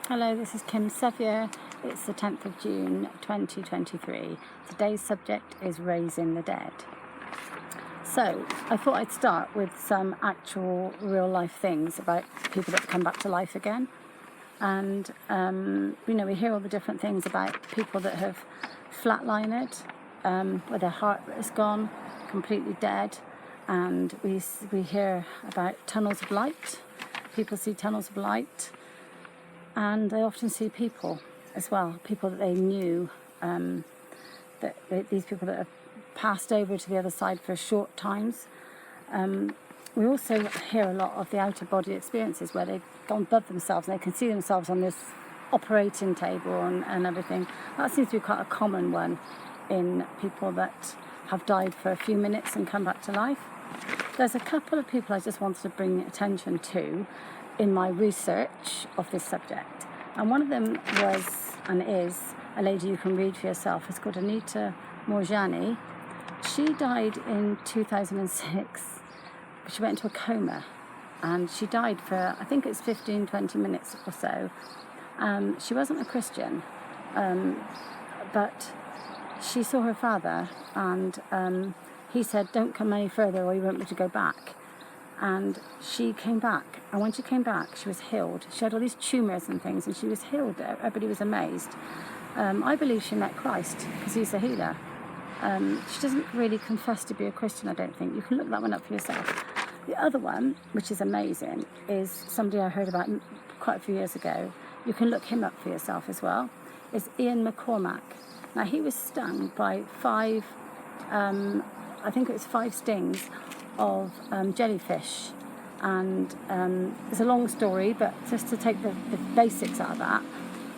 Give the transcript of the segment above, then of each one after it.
Hello, this is Kim Seviour. It's the 10th of June 2023. Today's subject is raising the dead. So I thought I'd start with some actual real life things about people that come back to life again. And, we hear all the different things about people that have flatlined, where their heart is gone, completely dead. And we hear about tunnels of light. People see tunnels of light. And they often see people as well, people that they knew, these people that have passed over to the other side for short times. We also hear a lot of the out-of-body experiences where they've gone above themselves and they can see themselves on this operating table and everything. That seems to be quite a common one in people that have died for a few minutes and come back to life. There's a couple of people I just wanted to bring attention to in my research of this subject, and one of them was and is a lady you can read for yourself. It's called Anita Morjani. She died in 2006. She went into a coma and she died for, I think it's 15-20 minutes or so. She wasn't a Christian, but she saw her father and he said, "Don't come any further or you won't be able to go back." And she came back, and when she came back she was healed. She had all these tumours and things and she was healed. Everybody was amazed. I believe she met Christ because he's a healer. She doesn't really confess to be a Christian, I don't think. You can look that one up for yourself. The other one, which is amazing, is somebody I heard about quite a few years ago. You can look him up for yourself as well. Is Ian McCormack. Now he was stung by five stings of jellyfish, and it's a long story, but just to take the basics out of that,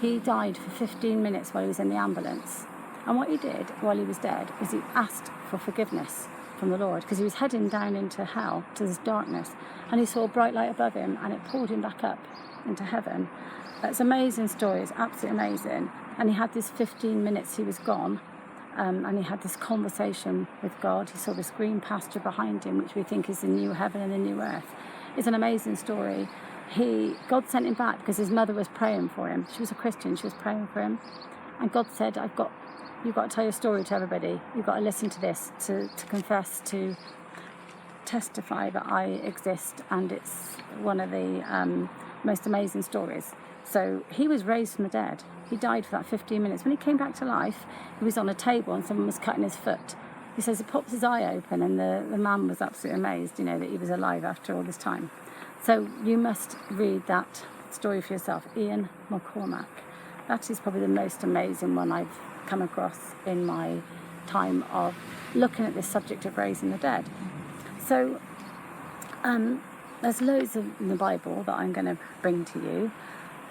he died for 15 minutes while he was in the ambulance. And what he did while he was dead is he asked for forgiveness from the Lord, because he was heading down into hell, to this darkness, and he saw a bright light above him and it pulled him back up into heaven. It's an amazing story, it's absolutely amazing. And he had this 15 minutes he was gone. And he had this conversation with God. He saw this green pasture behind him, which we think is the new heaven and the new earth. It's an amazing story. God sent him back because his mother was praying for him. She was a Christian, she was praying for him. And God said, you've got to tell your story to everybody. You've got to listen to this, to confess, to testify that I exist. And it's one of the most amazing stories. So he was raised from the dead. He died for that 15 minutes. When he came back to life, he was on a table and someone was cutting his foot. He says he pops his eye open and the man was absolutely amazed, that he was alive after all this time. So you must read that story for yourself. Ian McCormack. That is probably the most amazing one I've come across in my time of looking at this subject of raising the dead. So there's loads in the Bible that I'm going to bring to you.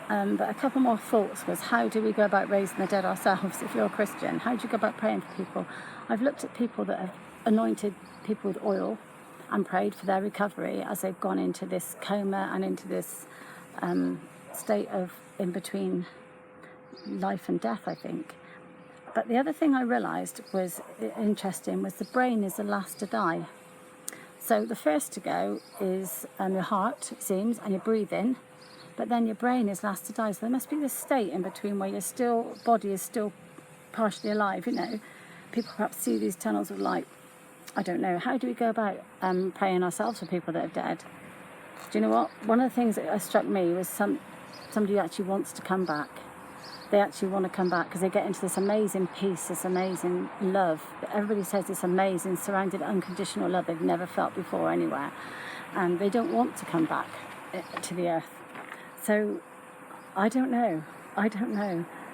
But a couple more thoughts was, how do we go about raising the dead ourselves if you're a Christian? How do you go about praying for people? I've looked at people that have anointed people with oil and prayed for their recovery as they've gone into this coma and into this state of in between life and death, I think. But the other thing I realised was interesting was the brain is the last to die. So the first to go is your heart, it seems, and your breathing. But then your brain is last to die. So there must be this state in between where your body is still partially alive, People perhaps see these tunnels of light. I don't know. How do we go about praying ourselves for people that are dead? Do you know what? One of the things that struck me was somebody who actually wants to come back. They actually want to come back because they get into this amazing peace, this amazing love. Everybody says this amazing, surrounded, unconditional love they've never felt before anywhere. And they don't want to come back to the earth. So, I don't know.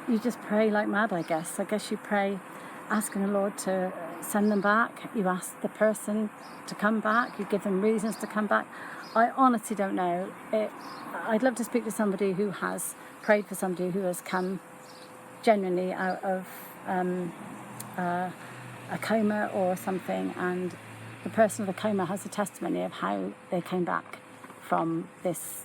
You just pray like mad, I guess. I guess you pray asking the Lord to send them back. You ask the person to come back. You give them reasons to come back. I honestly don't know. I'd love to speak to somebody who has prayed for somebody who has come genuinely out of a coma or something, and the person of the coma has a testimony of how they came back from this,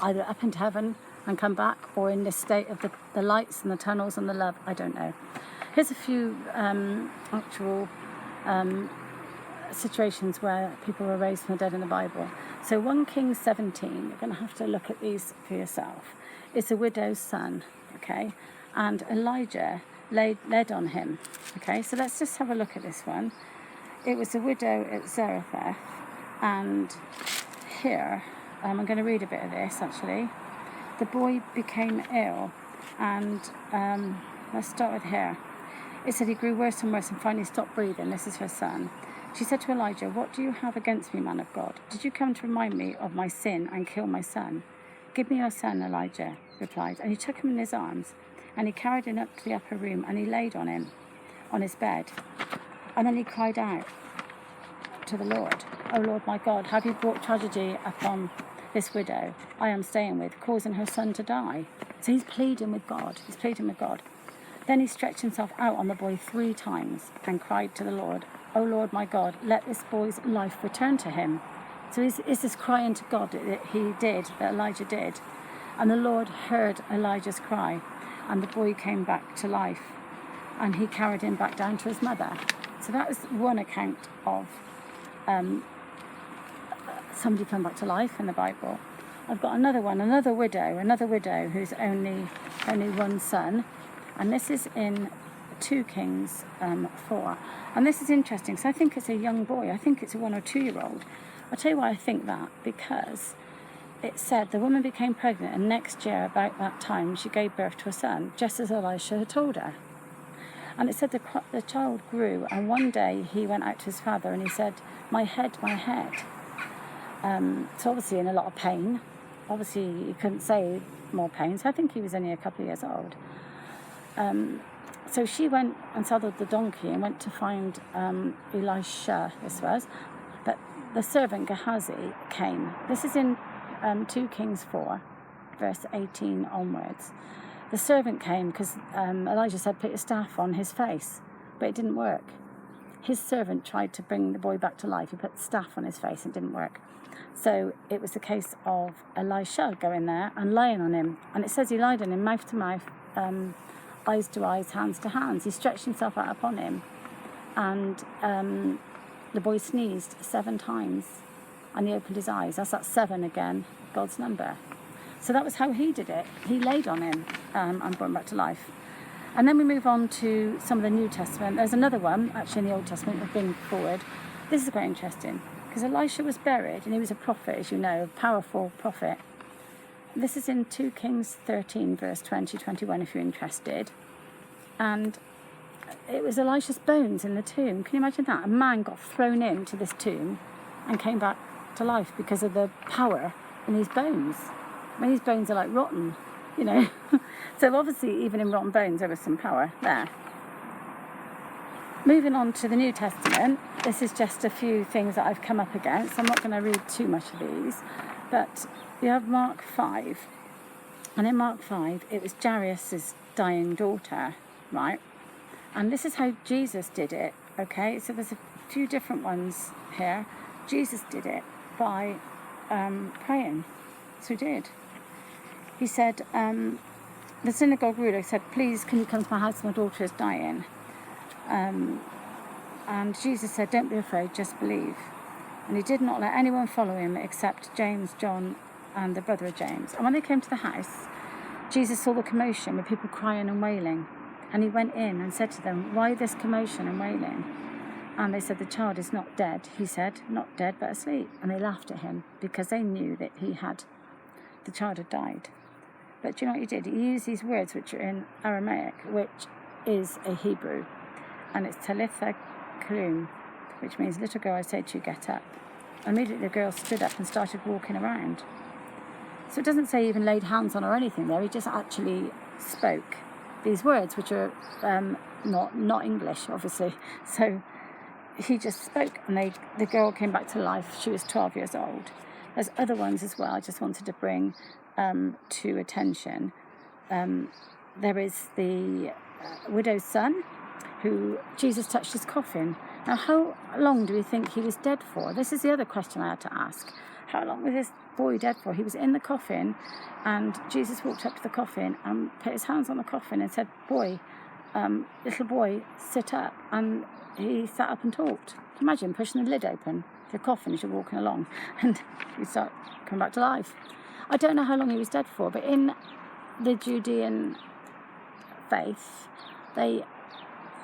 either up into heaven and come back, or in this state of the lights and the tunnels and the love. I don't know. Here's a few actual situations where people were raised from the dead in the Bible. So 1 Kings 17, you're going to have to look at these for yourself, is a widow's son, okay? And Elijah led on him, okay? So let's just have a look at this one. It was a widow at Zarephath, and here, I'm going to read a bit of this actually. The boy became ill, and let's start with here. It said he grew worse and worse and finally stopped breathing. This is her son. She said to Elijah, "What do you have against me, man of God? Did you come to remind me of my sin and kill my son?" "Give me your son," Elijah replied. And he took him in his arms, and he carried him up to the upper room, and he laid on him, on his bed. And then he cried out to the Lord, "Oh Lord my God, have you brought tragedy upon this widow I am staying with, causing her son to die?" So he's pleading with God. Then he stretched himself out on the boy 3 times and cried to the Lord, "Oh Lord my God, let this boy's life return to him." So he's this crying to God that Elijah did. And the Lord heard Elijah's cry, and the boy came back to life, and he carried him back down to his mother. So that was one account of somebody come back to life in the Bible. I've got another one, another widow who's only one son, and this is in 2 Kings 4. And this is interesting, so I think it's a young boy. I think it's a 1 or 2 year old. I'll tell you why I think that, because it said the woman became pregnant, and next year about that time she gave birth to a son, just as Elisha had told her. And it said the child grew, and one day he went out to his father and he said, my head. So obviously in a lot of pain. Obviously he couldn't say more pain, so I think he was only a couple of years old. So she went and saddled the donkey and went to find Elisha, this was. But the servant Gehazi came. This is in 2 Kings 4, verse 18 onwards. The servant came because Elijah said, put your staff on his face, but it didn't work. His servant tried to bring the boy back to life. He put the staff on his face and it didn't work. So it was the case of Elisha going there and laying on him. And it says he lied on him mouth to mouth, eyes to eyes, hands to hands. He stretched himself out upon him, and the boy sneezed 7 times, and he opened his eyes. That's that 7 again, God's number. So that was how he did it. He laid on him and brought him back to life. And then we move on to some of the New Testament. There's another one, actually in the Old Testament, I've been forward. This is quite interesting, because Elisha was buried, and he was a prophet, as you know, a powerful prophet. This is in 2 Kings 13, verse 20-21, if you're interested. And it was Elisha's bones in the tomb. Can you imagine that? A man got thrown into this tomb and came back to life because of the power in his bones. I mean, his bones are like rotten, you know. So obviously, even in rotten bones, there was some power there. Moving on to the New Testament, this is just a few things that I've come up against. I'm not going to read too much of these, but you have Mark 5, and in Mark 5, it was Jairus' dying daughter, right? And this is how Jesus did it, okay? So there's a few different ones here. Jesus did it by praying. So he did. He said, the synagogue ruler said, please, can you come to my house? My daughter is dying. And Jesus said, don't be afraid, just believe. And he did not let anyone follow him except James, John, and the brother of James. And when they came to the house, Jesus saw the commotion with people crying and wailing. And he went in and said to them, why this commotion and wailing? And they said, the child is not dead. He said, not dead, but asleep. And they laughed at him because they knew that the child had died. But do you know what he did? He used these words which are in Aramaic, which is a Hebrew. And it's Talitha Koum, which means, little girl, I say to you, get up. Immediately the girl stood up and started walking around. So it doesn't say he even laid hands on her or anything there. He just actually spoke these words, which are not English, obviously. So he just spoke, and the girl came back to life. She was 12 years old. There's other ones as well I just wanted to bring to attention. There is the widow's son, who Jesus touched his coffin. Now, how long do we think he was dead for? This is the other question I had to ask. How long was this boy dead for? He was in the coffin, and Jesus walked up to the coffin and put his hands on the coffin and said, boy, little boy, sit up. And he sat up and talked. Can you imagine pushing the lid open of the coffin as you're walking along, and you start coming back to life? I don't know how long he was dead for, but in the Judean faith, they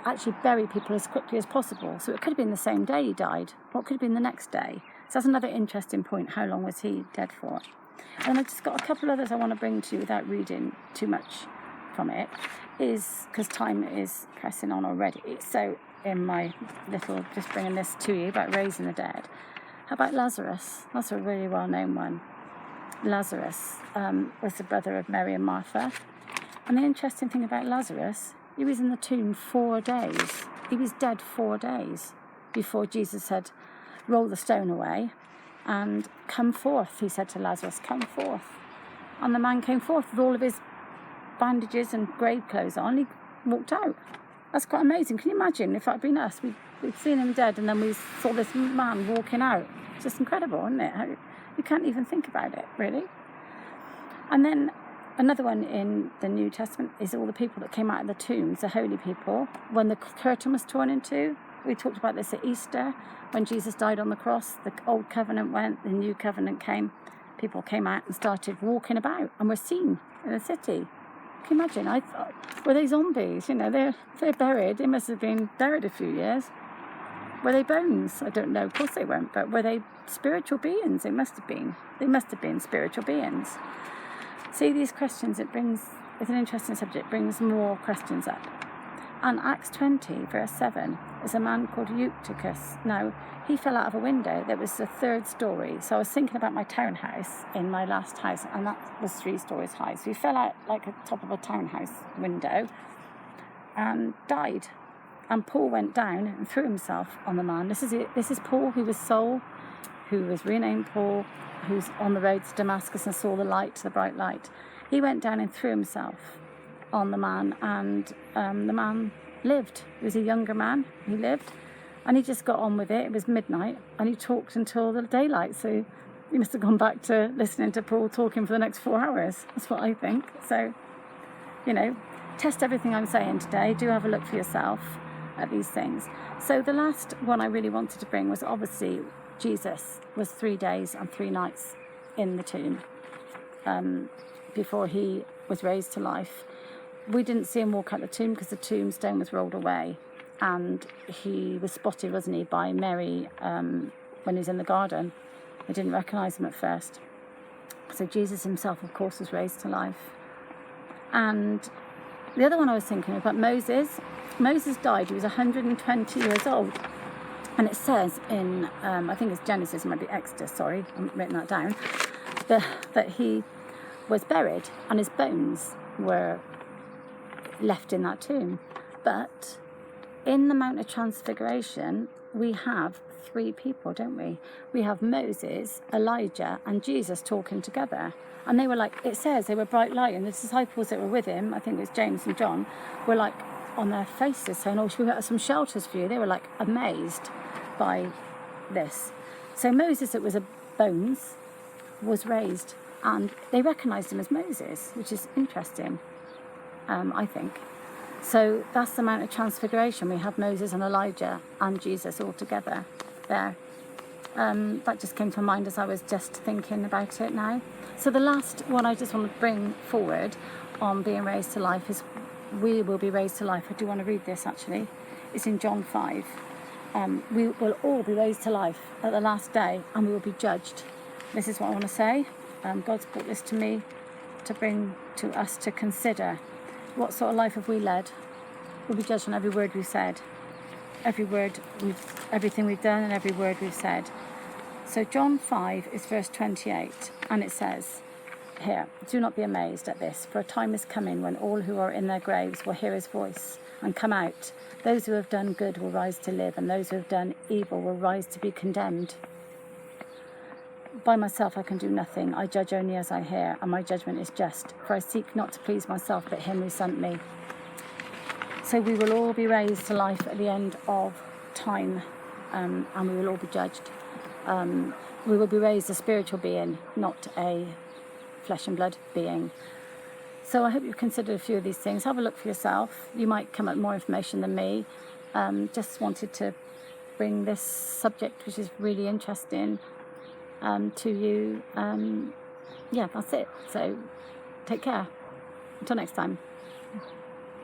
actually bury people as quickly as possible. So it could have been the same day he died, or it could have been the next day. So that's another interesting point. How long was he dead for? And I've just got a couple others I want to bring to you without reading too much from it, is because time is pressing on already. So in my little, just bringing this to you about raising the dead. How about Lazarus? That's a really well-known one. Lazarus was the brother of Mary and Martha. And the interesting thing about Lazarus, he was in the tomb 4 days. He was dead 4 days before Jesus said, roll the stone away and come forth. He said to Lazarus, come forth. And the man came forth with all of his bandages and grave clothes on. He walked out. That's quite amazing. Can you imagine if that had been us? We'd seen him dead and then we saw this man walking out. It's just incredible, isn't it? You can't even think about it, really. And then another one in the New Testament is all the people that came out of the tombs, the holy people, when the curtain was torn in two. We talked about this at Easter. When Jesus died on the cross, the old covenant went, the new covenant came. People came out and started walking about and were seen in the city. Can you imagine? I thought, were they zombies? You know, they're buried. They must have been buried a few years. Were they bones? I don't know. Of course they weren't. But were they spiritual beings? They must have been. They must have been spiritual beings. See, these questions, it's an interesting subject, brings more questions up. And Acts 20, verse 7, is a man called Eutychus. Now, he fell out of a window that was the 3rd story. So I was thinking about my townhouse in my last house, and that was 3 stories high. So he fell out like the top of a townhouse window and died. And Paul went down and threw himself on the man. This is Paul, who was Saul, who was renamed Paul, who's on the road to Damascus and saw the light, the bright light. He went down and threw himself on the man, and the man lived. He was a younger man. He lived, and he just got on with it. It was midnight, and he talked until the daylight. So he must have gone back to listening to Paul talking for the next 4 hours. That's what I think. So, you know, test everything I'm saying today. Do have a look for yourself at these things. So the last one I really wanted to bring was obviously Jesus was 3 days and 3 nights in the tomb before he was raised to life. We didn't see him walk out the tomb because the tombstone was rolled away, and he was spotted, wasn't he, by Mary when he was in the garden. They didn't recognise him at first. So Jesus himself, of course, was raised to life. And the other one I was thinking about, Moses. Moses died, he was 120 years old. And it says in, I think it's Genesis, it might be Exodus, sorry, I haven't written that down, that he was buried and his bones were left in that tomb. But in the Mount of Transfiguration, we have 3 people, don't we? We have Moses, Elijah, and Jesus talking together. And they were like, it says they were bright light, and the disciples that were with him, I think it was James and John, were like on their faces saying, oh, should we have some shelters for you? They were like amazed by this. So Moses, that was a bones, was raised, and they recognised him as Moses, which is interesting, I think. So that's the Mount of Transfiguration. We have Moses and Elijah and Jesus all together there. That just came to mind as I was just thinking about it now. So the last one I just want to bring forward on being raised to life is we will be raised to life. I do want to read this actually. It's in John 5. We will all be raised to life at the last day, and we will be judged. This is what I want to say. God's brought this to me to bring to us to consider. What sort of life have we led? We'll be judged on every word we've said, everything we've done, and every word we've said. So John 5 is verse 28, and it says here, do not be amazed at this, for a time is coming when all who are in their graves will hear his voice and come out. Those who have done good will rise to live, and those who have done evil will rise to be condemned. By myself I can do nothing. I judge only as I hear, and my judgment is just. For I seek not to please myself, but him who sent me. So we will all be raised to life at the end of time, and we will all be judged. We will be raised a spiritual being, not a flesh and blood being. So I hope you've considered a few of these things. Have a look for yourself. You might come up with more information than me. Just wanted to bring this subject, which is really interesting, to you. Yeah, that's it. So take care. Until next time.